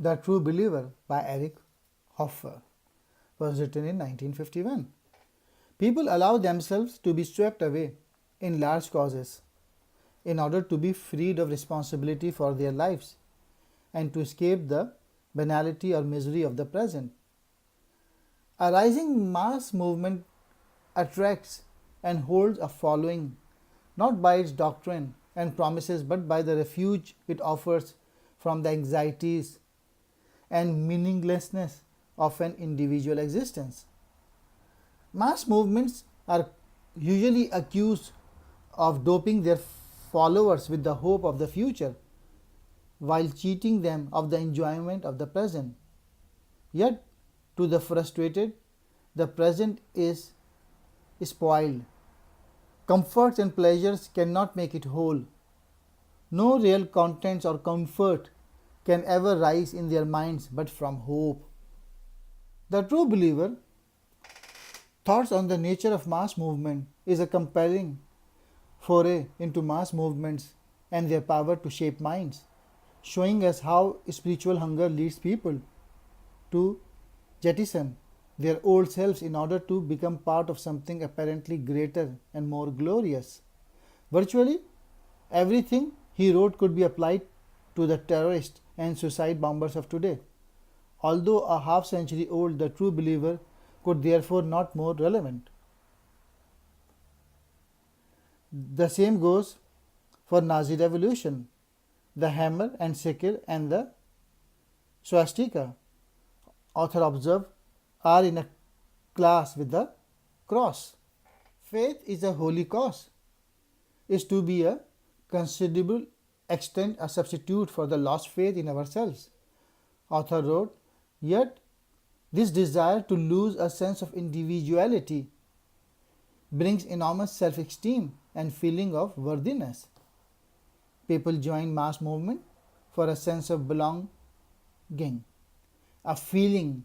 The True Believer by Eric Hoffer was written in 1951. People allow themselves to be swept away in large causes in order to be freed of responsibility for their lives and to escape the banality or misery of the present. A rising mass movement attracts and holds a following not by its doctrine and promises but by the refuge it offers from the anxieties and meaninglessness of an individual existence. Mass movements are usually accused of doping their followers with the hope of the future while cheating them of the enjoyment of the present. Yet, to the frustrated, the present is spoiled. Comforts and pleasures cannot make it whole. No real contents or comfort can ever rise in their minds but from hope. The True Believer Thoughts on the Nature of Mass Movement is a compelling foray into mass movements and their power to shape minds, showing us how spiritual hunger leads people to jettison their old selves in order to become part of something apparently greater and more glorious. Virtually everything he wrote could be applied to the terrorists and suicide bombers of today. Although a half century old, the True Believer could therefore not more relevant. The same goes for Nazi revolution, the hammer and sickle and the swastika. Author observed are in a class with the cross. Faith is a holy cause, is to be a considerable extent a substitute for the lost faith in ourselves. Author wrote, yet this desire to lose a sense of individuality brings enormous self-esteem and feeling of worthiness. People join mass movement for a sense of belonging, a feeling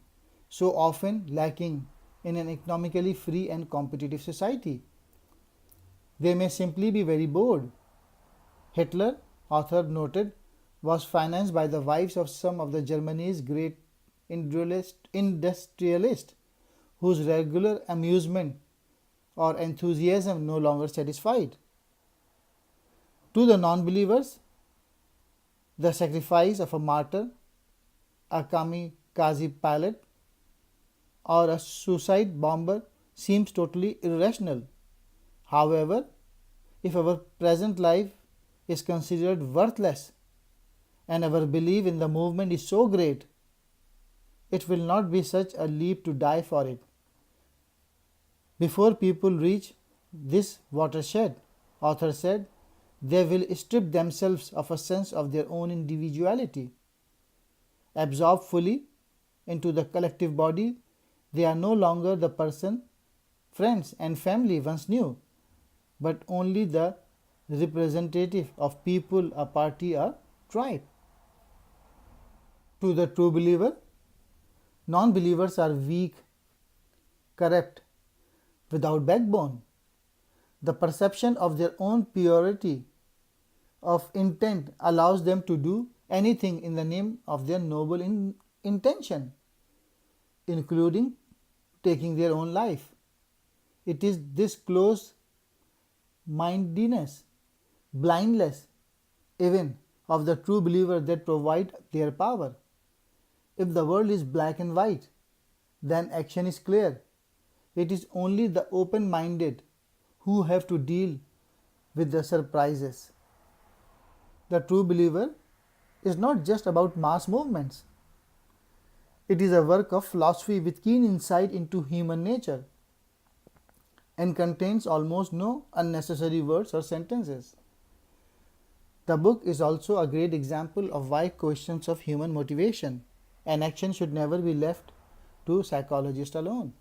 so often lacking in an economically free and competitive society. They may simply be very bored. Hitler, author noted, was financed by the wives of some of the Germany's great industrialists whose regular amusement or enthusiasm no longer satisfied. To the non-believers, the sacrifice of a martyr, a kamikaze pilot, or a suicide bomber seems totally irrational. However, if our present life is considered worthless and our belief in the movement is so great, it will not be such a leap to die for it. Before people reach this watershed, author said, they will strip themselves of a sense of their own individuality. Absorbed fully into the collective body, they are no longer the person, friends and family once knew, but only the representative of people, a party, a tribe. To the true believer, non-believers are weak, corrupt, without backbone. The perception of their own purity of intent allows them to do anything in the name of their noble intention, including taking their own life. It is this close-mindedness, blindness even of the true believer that provide their power. If the world is black and white, then action is clear. It is only the open-minded who have to deal with the surprises. The true believer is not just about mass movements. It is a work of philosophy with keen insight into human nature and contains almost no unnecessary words or sentences. The book is also a great example of why questions of human motivation and action should never be left to psychologists alone.